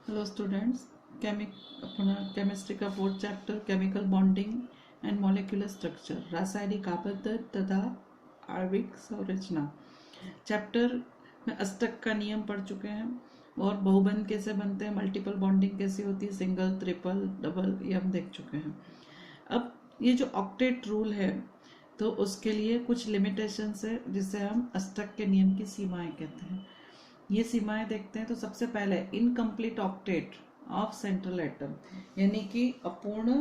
Hello students. अपना chemistry का fourth chapter chemical bonding and molecular structure, रासायनिक आबद्धता तथा आणविक संरचना चैप्टर में अष्टक का नियम पढ़ चुके हैं और बहुबंध कैसे बनते हैं, मल्टीपल बॉन्डिंग कैसी होती है, सिंगल, ट्रिपल, डबल, ये हम देख चुके हैं। अब ये जो ऑक्टेट रूल है तो उसके लिए कुछ लिमिटेशंस है जिसे हम अष्टक के नियम की सीमाएं कहते हैं। ये सीमाएं देखते हैं तो सबसे पहले incomplete octet of central atom, यानी कि अपूर्ण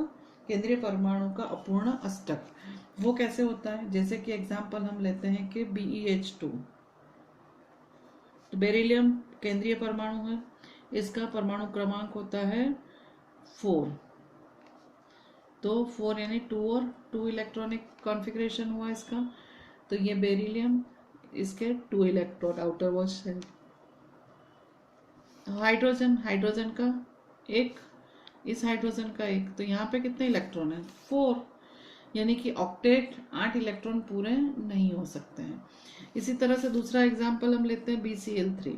केंद्रीय परमाणु का अपूर्ण अष्टक, वो कैसे होता है। जैसे कि एग्जांपल हम लेते हैं कि BeH2, तो बेरिलियम केंद्रीय परमाणु है, इसका परमाणु क्रमांक होता है 4, तो 4 यानी 2 और 2 इलेक्ट्रॉनिक कॉन्फ़िगरेशन हुआ इसका। तो ये बेरिलियम, इसके 2 electron outer wall shell. Hydrogen, hydrogen का एक, इस हाइड्रोजन का एक, तो यहाँ पे कितने इलेक्ट्रॉन है 4, यानी कि ऑक्टेट 8 इलेक्ट्रॉन पूरे नहीं हो सकते हैं। इसी तरह से दूसरा एग्जांपल हम लेते हैं BCl3,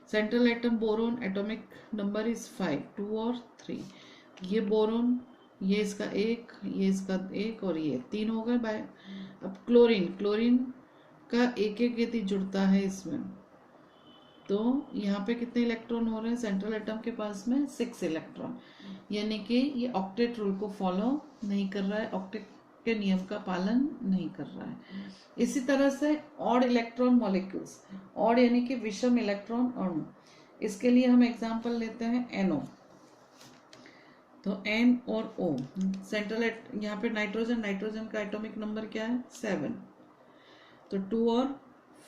central atom boron, atomic number is 5, 2 और 3। ये बोरोन, ये इसका एक, ये इसका एक और ये 3 हो गए बाय। अब क्लोरीन, क्लोरीन का एक एक यदि जुड़ता है इसमें, तो यहाँ पे कितने इलेक्ट्रॉन हो रहे हैं सेंट्रल एटम के पास में 6 इलेक्ट्रॉन, यानी कि ये ऑक्टेट रूल को फॉलो नहीं कर रहा है, ऑक्टेट के नियम का पालन नहीं कर रहा है। इसी तरह से ऑड इलेक्ट्रॉन मॉलिक्यूल्स, ऑड यानी कि विषम इलेक्ट्रॉन अणु, इसके लिए हम एग्जांपल लेते हैं NO, तो N और O सेंट्रल यहाँ पे नाइट्रोजन, नाइट्रोजन का एटॉमिक नंबर क्या है 7, तो 2 और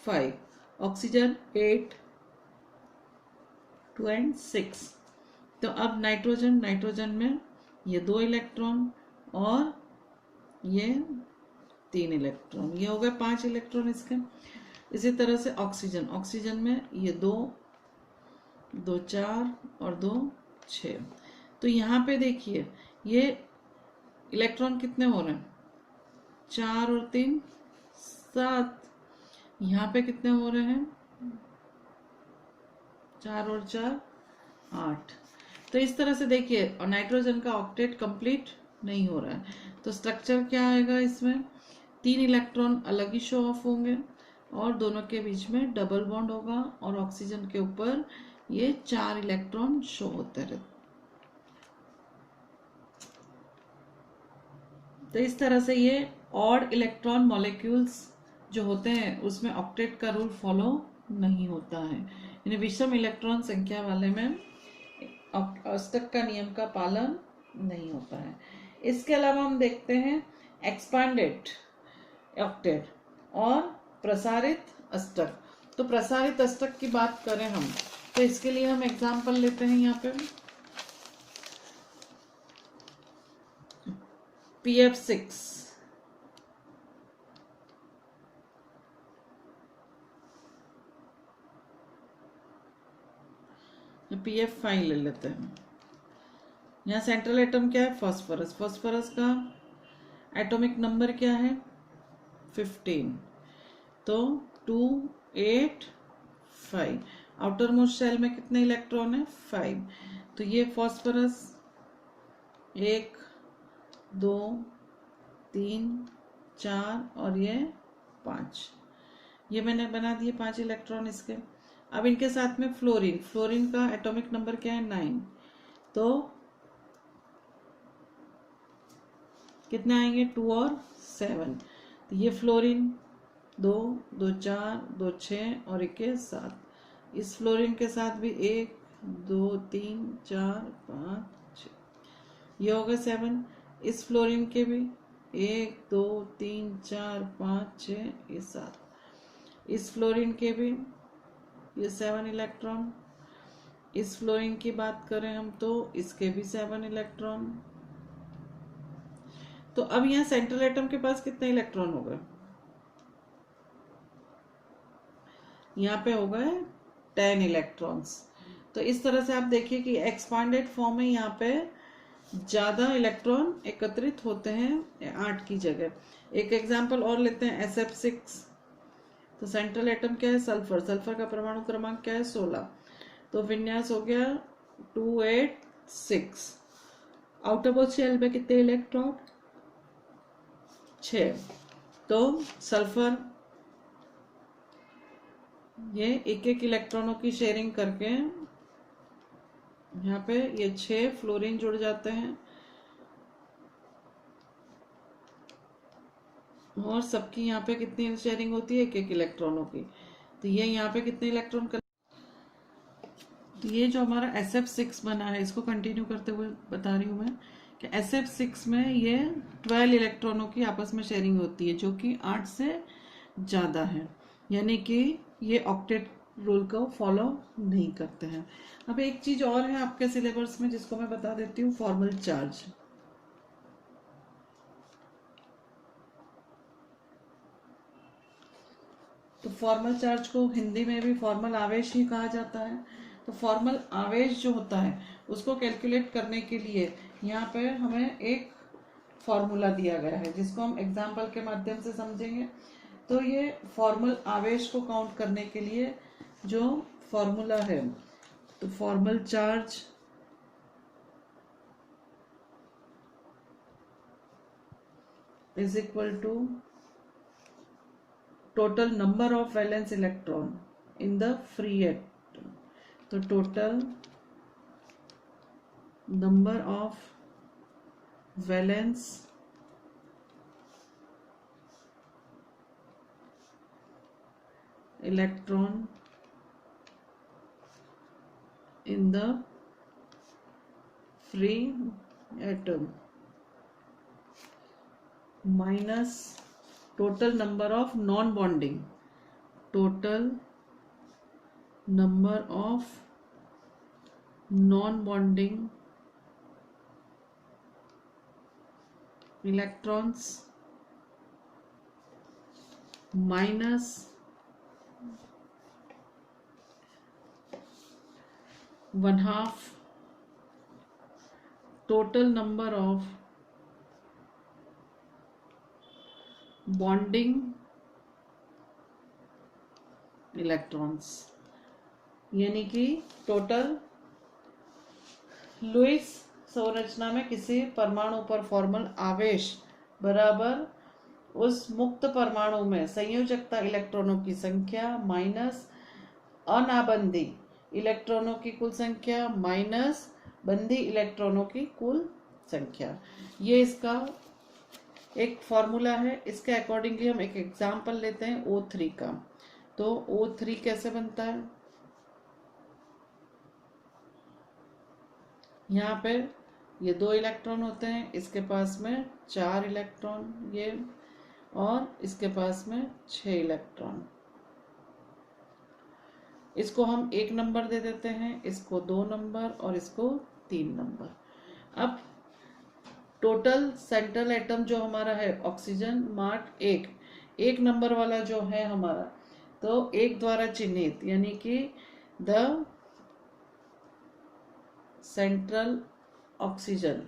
5, ऑक्सीजन 8, 2 and 6। तो अब नाइट्रोजन, नाइट्रोजन में ये 2 इलेक्ट्रॉन और ये 3 इलेक्ट्रॉन, ये हो गए 5 इलेक्ट्रॉन इसके। इसी तरह से ऑक्सीजन, ऑक्सीजन में ये 2, 2 4 और 2 6। तो यहाँ पे देखिए ये इलेक्ट्रॉन कितने हो रहे हैं 4 और 3 7, यहाँ पे कितने हो रहे हैं 4 और 4 8। तो इस तरह से देखिए, और नाइट्रोजन का ऑक्टेट कंप्लीट नहीं हो रहा है, तो स्ट्रक्चर क्या आएगा इसमें, 3 इलेक्ट्रॉन अलग ही शो ऑफ होंगे और दोनों के बीच में डबल बॉन्ड होगा और ऑक्सीजन के ऊपर ये 4 इलेक्ट्रॉन शो होते रहते। तो इस तरह से ये ऑड इलेक्ट्रॉन मॉलिक्यूल्स जो होते हैं उसमें ऑक्टेट का रूल फॉलो नहीं होता है, यानी विषम इलेक्ट्रॉन संख्या वाले में अष्टक का नियम का पालन नहीं होता है। इसके अलावा हम देखते हैं एक्सपांडेड ऑक्टेट और प्रसारित अष्टक। तो प्रसारित अष्टक की बात करें हम, तो इसके लिए हम एग्जांपल लेते हैं यहाँ पे PF6, PF5 ले लेते हैं। यहाँ सेंट्रल एटम क्या है फास्फोरस, फास्फोरस का एटॉमिक नंबर क्या है 15, तो 2 8 5, आउटर मोस्ट शेल में कितने इलेक्ट्रॉन है 5, तो ये फास्फोरस 1 2 3 4 और ये 5, ये मैंने बना दिए 5 इलेक्ट्रॉन इसके। अब इनके साथ में फ्लोरीन, फ्लोरीन का एटॉमिक नंबर क्या है 9, तो कितने आएंगे 2 और 7, तो ये फ्लोरीन 2 2 4 2 6 और 1 7, इस फ्लोरीन के साथ भी 1 2 3 4 5 6, ये हो गए 7। इस फ्लोरीन के भी 1 2 3 4 5 6 ये 7, इस फ्लोरीन के भी ये 7 इलेक्ट्रॉन। इस फ्लोरीन की बात करें हम तो इसके भी 7 इलेक्ट्रॉन। तो अब यहाँ सेंट्रल एटम के पास कितने इलेक्ट्रॉन हो गए, यहाँ पे हो गए 10 इलेक्ट्रॉन्स। तो इस तरह से आप देखिए कि एक्सपांडेड फॉर्म में यहाँ पे ज्यादा इलेक्ट्रॉन एकत्रित होते हैं 8 की जगह। एक एग्जांपल और लेते हैं SF6, तो सेंट्रल एटम क्या है सल्फर, सल्फर का परमाणु क्रमांक क्या है 16, तो विन्यास हो गया 286। आउटर मोस्ट शेल में कितने इलेक्ट्रॉन? 6। तो सल्फर ये एक एक इलेक्ट्रॉनों की शेयरिंग करके यहाँ पे ये 6 फ्लोरीन जुड़ जाते हैं और सबकी यहाँ पे कितनी शेयरिंग होती है? एक एक इलेक्ट्रॉनों की। तो ये यहाँ पे कितने इलेक्ट्रॉन कर, तो ये जो हमारा SF6 बना है, इसको कंटिन्यू करते हुए बता रही हूँ मैं कि SF6 में ये 12 इलेक्ट्रॉनों की आपस में शेयरिंग होती है, जो कि 8 से ज़्यादा है, यानी कि ये ऑक्टेट रूल को फॉलो नहीं करते हैं। अब एक चीज़ और है आपके सिलेबस में जिसको मैं बता देती हूँ, फॉर्मल चार्ज। तो फॉर्मल चार्ज को हिंदी में भी फॉर्मल आवेश ही कहा जाता है। तो फॉर्मल आवेश जो होता है उसको कैलकुलेट करने के लिए यहाँ पे हमें एक फॉर्मूला दिया गया है, जिसको हम एग्जाम्पल के माध्यम से समझेंगे। तो ये फॉर्मल आवेश को काउंट करने के लिए जो फॉर्मूला है, तो formal charge is equal to total number of valence electron in the free atom. तो total number of valence electron in the free atom minus total number of non-bonding, total number of non-bonding electrons minus one half total number of bonding electrons, यानी कि total Lewis संरचना में किसी परमाणु पर formal आवेश बराबर उस मुक्त परमाणु में संयोजकता इलेक्ट्रॉनों की संख्या माइनस अनाबंधी इलेक्ट्रॉनों की कुल संख्या माइनस बंधी इलेक्ट्रॉनों की कुल संख्या। ये इसका एक फॉर्मूला है। इसके अकॉर्डिंगली हम एक एग्जाम्पल लेते हैं O3 का। तो O3 कैसे बनता है? यहाँ पे ये 2 इलेक्ट्रॉन होते हैं, इसके पास में 4 इलेक्ट्रॉन ये, और इसके पास में 6 इलेक्ट्रॉन। इसको हम 1 नंबर दे देते हैं, इसको 2 नंबर और इसको 3 नंबर। अब टोटल सेंट्रल एटम जो हमारा है ऑक्सीजन मार्क 1 नंबर वाला जो है हमारा, तो 1 द्वारा चिन्हित, यानी कि the central oxygen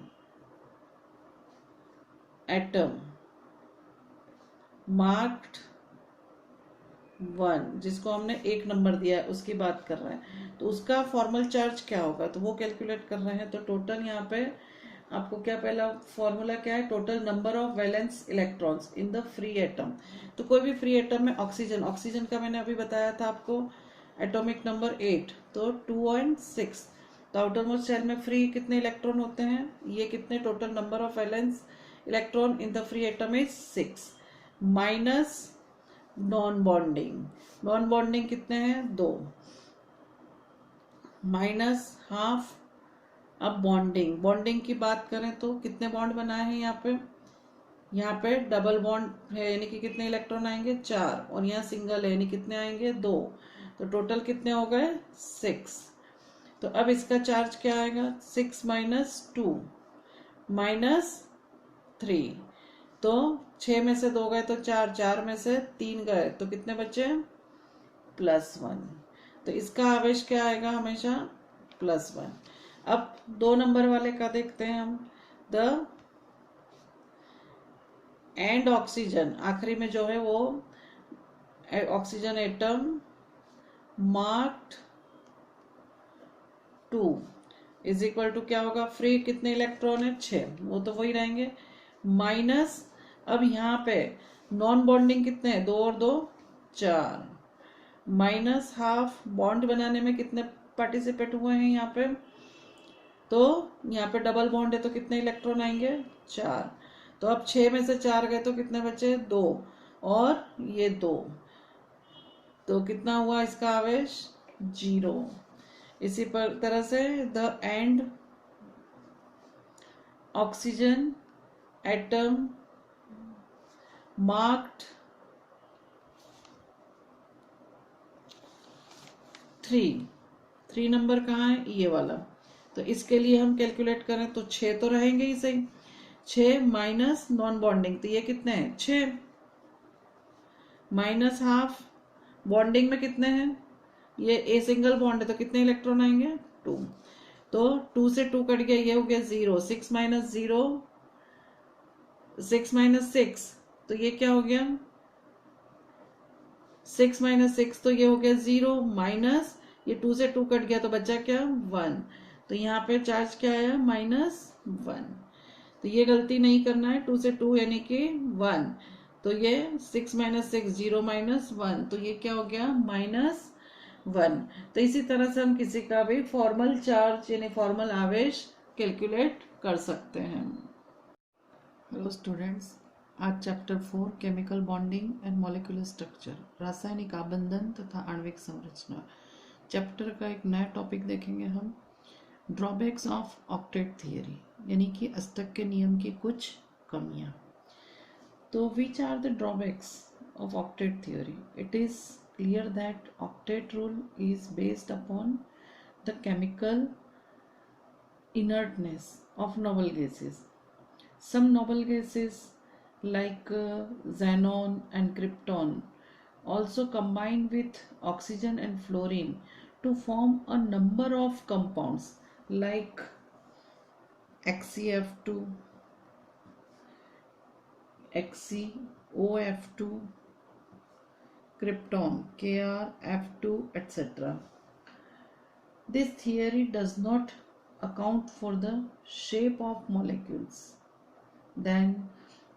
atom marked 1, जिसको हमने 1 नंबर दिया है उसकी बात कर रहे हैं। तो उसका फॉर्मल चार्ज क्या होगा, तो वो कैलकुलेट कर रहे हैं। तो टोटल यहाँ पे आपको क्या, पहला फॉर्मूला क्या है, total number of valence electrons in the free atom. तो कोई भी फ्री एटम में ऑक्सीजन का मैंने अभी बताया था आपको एटॉमिक नंबर 8, तो 2.6। तो आउटर मोस्ट शेल में फ्री कितने इलेक्ट्रॉन होते हैं, ये कितने, total number of valence electron in the free atom is 6 minus non bonding कितने हैं, 2 माइनस हाफ। अब बॉन्डिंग की बात करें तो कितने बॉन्ड बनाए हैं यहाँ पे डबल बॉन्ड है, यानी कि कितने इलेक्ट्रॉन आएंगे, 4, और यहाँ सिंगल है यानी कितने आएंगे, 2। तो टोटल कितने हो गए, 6। तो अब इसका चार्ज क्या आएगा, 6 माइनस 2 माइनस 3। तो 6 में से 2 गए तो 4 में से 3 गए तो कितने बचे, +1। तो इसका आवेश क्या आएगा, हमेशा +1। अब 2 नंबर वाले का देखते हैं हम, द एंड ऑक्सीजन, आखिरी में जो है वो oxygen atom marked 2 is equal to क्या होगा, फ्री कितने इलेक्ट्रॉन है 6, वो तो वही रहेंगे, माइनस अब यहाँ पे नॉन बॉन्डिंग कितने हैं 2 और 2 4, माइनस हाफ बॉन्ड बनाने में कितने पार्टिसिपेट हुए हैं यहाँ पे, तो यहाँ पे डबल बॉन्ड है तो कितने इलेक्ट्रॉन आएंगे 4, तो अब 6 में से 4 गए तो कितने बचे 2 और ये 2, तो कितना हुआ इसका आवेश 0। इसी पर तरह से the end oxygen atom marked 3 number कहाँ है ये वाला, तो इसके लिए हम कैलकुलेट करें तो 6 तो रहेंगे ही सही, 6 माइनस नॉन बॉन्डिंग तो ये कितने हैं 6, माइनस हाफ बॉन्डिंग में कितने हैं, ये ए सिंगल बॉन्ड है तो कितने इलेक्ट्रॉन आएंगे 2, तो 2 से 2 कट गया, ये हो गया 0, 6 माइनस 0 6 माइनस 6 तो ये क्या हो गया 6 माइनस 6 तो ये हो गया 0, माइनस ये 2 से 2 कट गया तो बचा क्या 1, तो यहाँ पे चार्ज क्या आया -1, तो ये गलती नहीं करना है, 2 से 2 यानी कि 1, तो ये 6 माइनस 6 0 माइनस 1 तो ये क्या हो गया -1। तो इसी तरह से हम किसी का भी फॉर्मल चार्ज यानी फॉर्मल आवेश कैलकुलेट कर सकते हैं। हेलो स्टूडेंट्स, आज chapter 4 chemical bonding and molecular structure, रासायनिक आबंधन तथा आणविक संरचना चैप्टर का एक नया टॉपिक देखेंगे हम, ड्रॉबैक्स ऑफ ऑक्टेट थियरी, यानी कि अष्टक के नियम की कुछ कमियां। तो which are the drawbacks of octet theory? It is clear that octet rule is based upon the chemical inertness of noble gases. Some noble gases like xenon and krypton also combine with oxygen and fluorine to form a number of compounds like HCF2, HCOF2, krypton, Kr, F2, etc. This theory does not account for the shape of molecules. Then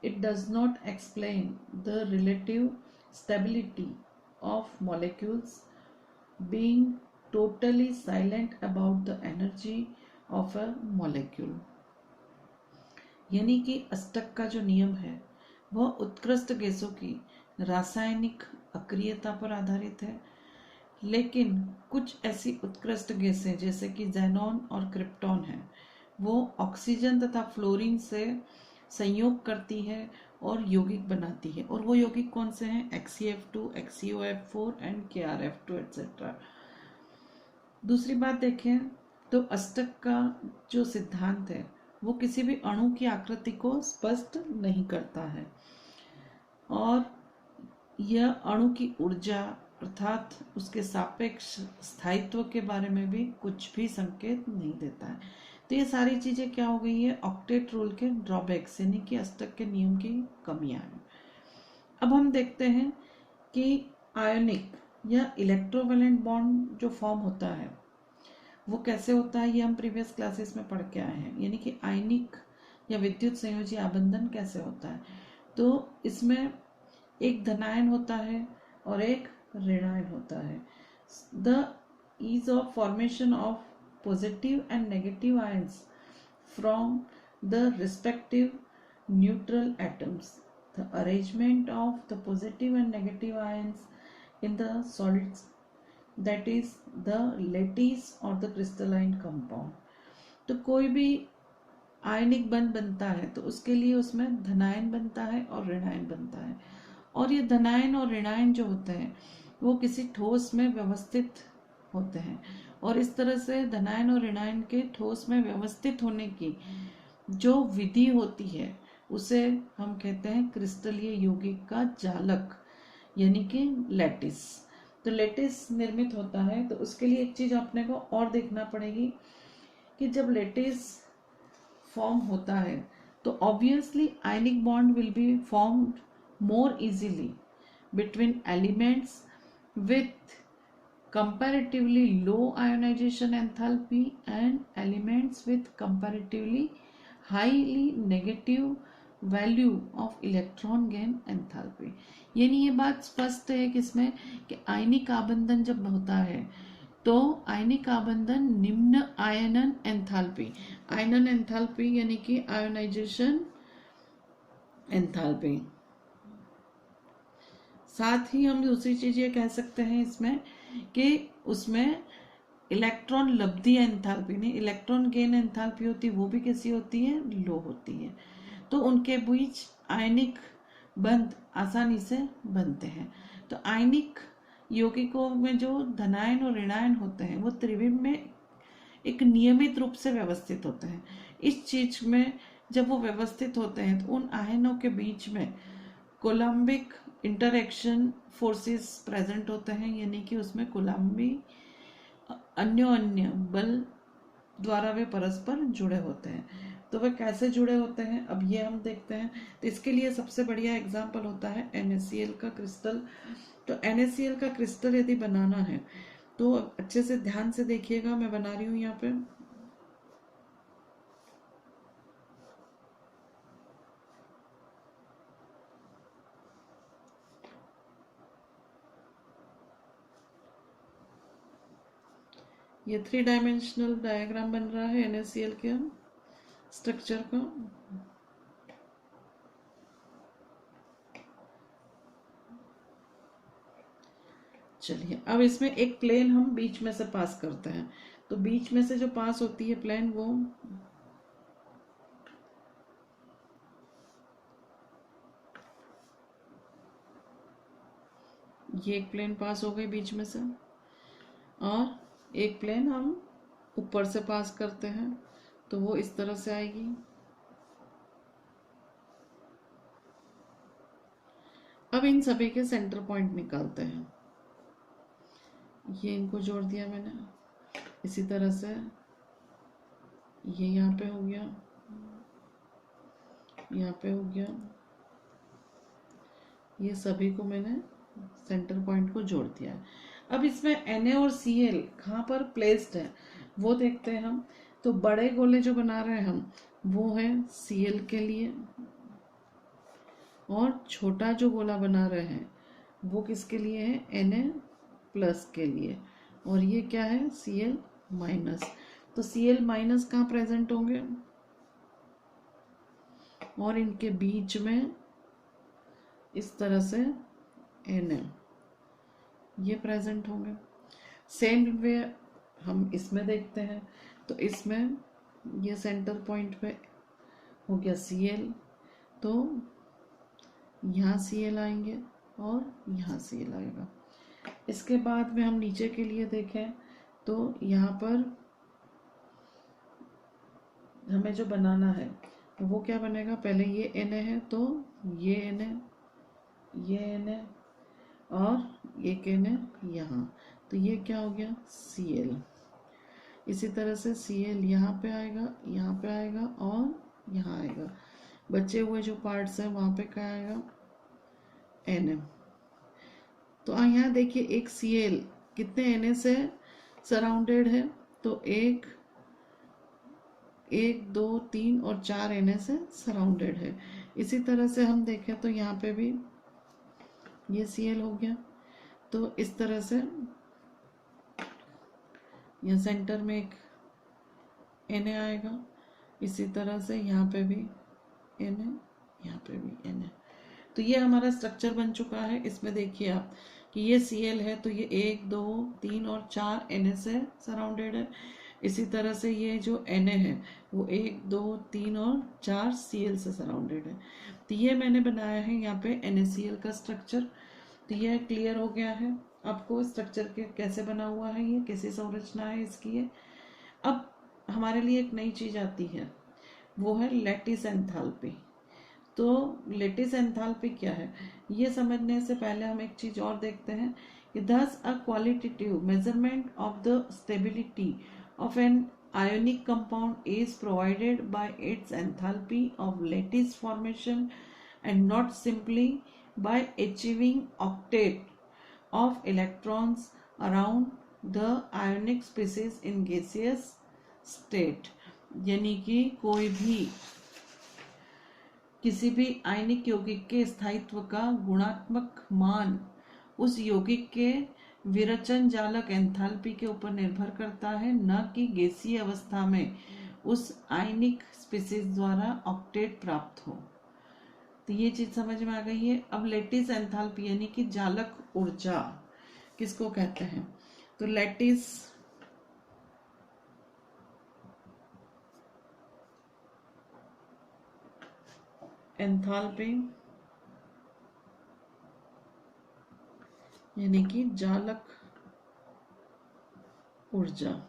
it does not explain the relative stability of molecules being totally silent about the energy of a molecule. यानी कि अष्टक का जो नियम है वह उत्कृष्ट गैसों की रासायनिक अक्रियता पर आधारित है, लेकिन कुछ ऐसी उत्कृष्ट गैसें जैसे कि ज़ेनॉन और क्रिप्टॉन हैं वो ऑक्सीजन तथा फ्लोरीन से संयोग करती है और यौगिक बनाती है, और वो यौगिक कौन से हैं HCF2, HCOF4 and KrF2 etc. दूसरी बात देखें तो अष्टक का जो सिद्धांत है वो किसी भी अणु की आकृति को स्पष्ट नहीं करता है, और यह अणु की ऊर्जा अर्थात उसके सापेक्ष स्थायित्व के बारे में भी कुछ भी संकेत नहीं देता है। तो ये सारी चीज़ें क्या हो गई है ऑक्टेट रूल के ड्रॉबैक्स यानी कि अष्टक के नियम की कमियां हैं। अब हम देखते हैं कि आयोनिक या इलेक्ट्रोवैलेंट बॉन्ड जो फॉर्म होता है वो कैसे होता है, ये हम प्रीवियस क्लासेस में पढ़ के आए हैं, यानी कि आयनिक या विद्युत संयोजी आबंधन कैसे होता है। तो इसमें एक धनायन होता है और एक ऋणायन होता है। The ease of formation of positive and negative ions from the respective neutral atoms, the arrangement of the positive and negative ions in the solids, that is the lattice or the crystalline compound. तो कोई भी आयनिक बंध बनता है तो उसके लिए उसमें धनायन बनता है और ऋणायन बनता है, और ये धनायन और ऋणायन जो होते हैं वो किसी ठोस में व्यवस्थित होते हैं, और इस तरह से धनायन और ऋणायन के ठोस में व्यवस्थित होने की जो विधि होती है उसे हम कहते हैं क्रिस्टलीय यौगिक का जालक यानी कि लैटिस। तो लैटिस निर्मित होता है तो उसके लिए एक चीज अपने को और देखना पड़ेगी कि जब लैटिस फॉर्म होता है तो obviously ionic bond will be formed more easily between elements with comparatively low ionization enthalpy and elements with comparatively highly negative value of electron gain enthalpy। यानी ये बात स्पष्ट है कि इसमें कि आयनिक आबंधन जब होता है तो आयनिक आबंधन निम्न आयनन एंथैल्पी, आयनन एंथैल्पी यानी कि आयोनाइजेशन एंथैल्पी। साथ ही हम दूसरी चीज ये कह सकते हैं इसमें कि उसमें इलेक्ट्रॉन लब्धि एंथैल्पी नहीं, इलेक्ट्रॉन गेन एंथैल्पी होती है, वो भी कैसी होती है, लो होती है। तो उनके बीच आयनिक बंध आसानी से बनते हैं। तो आयनिक यौगिकों में जो धनायन और ऋणायन होते हैं वो त्रिविम में एक नियमित रूप से व्यवस्थित होते हैं। इस चीज में जब वो व्यवस्थित होते हैं तो उन आयनों के बीच में कोलम्बिक इंटरैक्शन फोर्सेस प्रेजेंट होते हैं, यानी कि उसमें कोलम्बी अन्योन्य बल द्वारा वे परस्पर जुड़े होते हैं। तो वे कैसे जुड़े होते हैं अब ये हम देखते हैं। तो इसके लिए सबसे बढ़िया एग्जाम्पल होता है NaCl का क्रिस्टल। तो NaCl का क्रिस्टल यदि बनाना है तो अच्छे से ध्यान से देखिएगा, मैं बना रही हूँ यहाँ पे। ये 3 डायमेंशनल डायग्राम बन रहा है NaCl के स्ट्रक्चर का। चलिए अब इसमें एक प्लेन हम बीच में से पास करते हैं। तो बीच में से जो पास होती है प्लेन, वो ये एक प्लेन पास हो गई बीच में से, और एक प्लेन हम ऊपर से पास करते हैं तो वो इस तरह से आएगी। अब इन सभी के सेंटर पॉइंट निकालते हैं। ये इनको जोड़ दिया मैंने, इसी तरह से ये यहाँ पे हो गया, यहाँ पे हो गया, ये सभी को मैंने सेंटर पॉइंट को जोड़ दिया है। अब इसमें Na और Cl कहाँ पर प्लेस्ड है वो देखते हैं हम। तो बड़े गोले जो बना रहे हैं हम वो है Cl के लिए, और छोटा जो गोला बना रहे हैं वो किसके लिए है, Na प्लस के लिए, और ये क्या है, Cl माइनस। तो Cl माइनस कहाँ प्रेजेंट होंगे, और इनके बीच में इस तरह से Na ये प्रेजेंट होंगे। सेम वे हम इसमें देखते हैं। तो इसमें ये सेंटर पॉइंट पे हो गया Cl, तो यहाँ Cl आएंगे और यहाँ Cl आएगा। इसके बाद में हम नीचे के लिए देखें तो यहाँ पर हमें जो बनाना है वो क्या बनेगा, पहले ये Na है तो ये Na, ये Na और एक Na यहाँ, तो ये क्या हो गया, Cl। इसी तरह से Cl यहाँ पे आएगा, यहाँ पे आएगा और यहाँ आएगा। बचे हुए जो पार्ट्स हैं वहाँ पे क्या आएगा, Na। तो यहाँ देखिए एक Cl कितने Na से सराउंडेड है, तो एक 2 3 और 4 Na से सराउंडेड है। इसी तरह से हम देखें तो यहाँ पे भी ये Cl हो गया। तो इस तरह से यहाँ सेंटर में एक Na आएगा, इसी तरह से यहाँ पे भी Na, यहाँ पे भी Na। तो ये हमारा स्ट्रक्चर बन चुका है। इसमें देखिए आप कि ये Cl है तो ये 1 2 3 और 4 Na से सराउंडेड है। इसी तरह से ये जो Na है वो 1 2 3 और 4 Cl से सराउंडेड है। तो ये मैंने बनाया है यहाँ पे NaCl का स्ट्रक्चर। तो यह क्लियर हो गया है आपको स्ट्रक्चर के कैसे बना हुआ है, ये कैसी संरचना है इसकी है। अब हमारे लिए एक नई चीज आती है, वो है लैटिस एंथैल्पी। तो लैटिस एंथैल्पी क्या है ये समझने से पहले हम एक चीज और देखते हैं कि thus a qualitative measurement of the stability of an ionic compound is provided by its enthalpy of lattice formation and not simply by achieving octet of electrons around the ionic species in gaseous state, यानी कि कोई भी किसी भी आयनिक यौगिक के स्थायित्व का गुणात्मक मान उस यौगिक के विरचन जालक एंथैल्पी के ऊपर निर्भर करता है, न कि गैसीय अवस्था में उस आयनिक स्पीसीज द्वारा ऑक्टेट प्राप्त हो। तो ये चीज समझ में आ गई है। अब लैटिस एंथैल्पी यानी कि जालक ऊर्जा किसको कहते हैं? तो लैटिस एंथैल्पी यानी कि जालक ऊर्जा।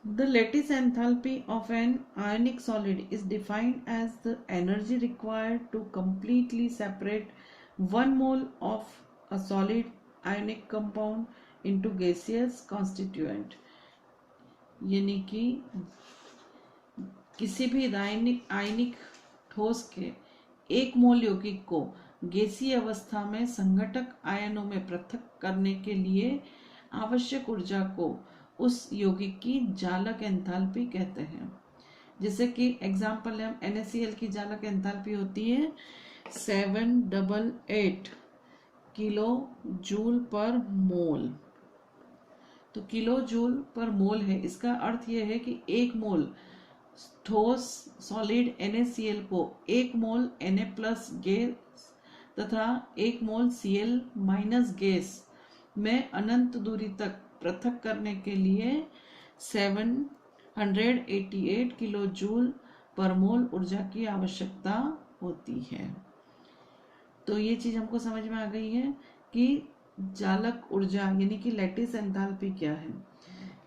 The lattice enthalpy of an ionic solid is defined as the energy required to completely separate 1 mole of a solid ionic compound into gaseous constituent, यानी कि किसी भी आयनिक ठोस के 1 मोल यौगिक को गैसीय अवस्था में संघटक आयनों में पृथक करने के लिए आवश्यक ऊर्जा को उस यौगिक की जालक एंथैल्पी कहते हैं। जैसे कि एग्जाम्पल है, NaCl की जालक एंथैल्पी होती है 788 किलो जूल पर मोल। तो किलो जूल पर मोल है, इसका अर्थ यह है कि 1 मोल ठोस सॉलिड NaCl को 1 मोल Na प्लस गैस तथा 1 मोल Cl माइनस गैस में अनंत दूरी तक पृथक करने के लिए 788 किलो जूल पर मोल ऊर्जा की आवश्यकता होती है। तो ये चीज हमको समझ में आ गई है कि जालक ऊर्जा यानी कि लैटिस एंथैल्पी क्या है।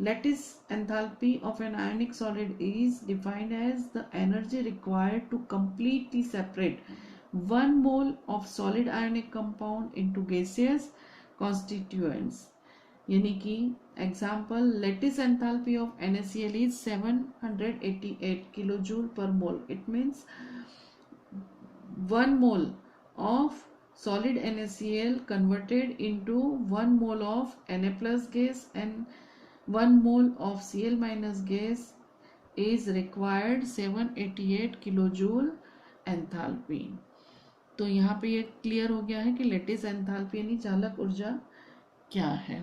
Lattice enthalpy of an ionic solid is defined as the energy required to completely separate 1 mole of solid ionic compound into gaseous constituents, यानी कि example lattice enthalpy of NaCl is 788 kilojoule per mole. It means 1 mole of solid NaCl converted into 1 mole of Na plus gas and 1 mole of Cl minus gas is required 788 kilojoule enthalpy. तो यहाँ पे ये clear हो गया है कि lattice enthalpy यानी चालक ऊर्जा क्या है।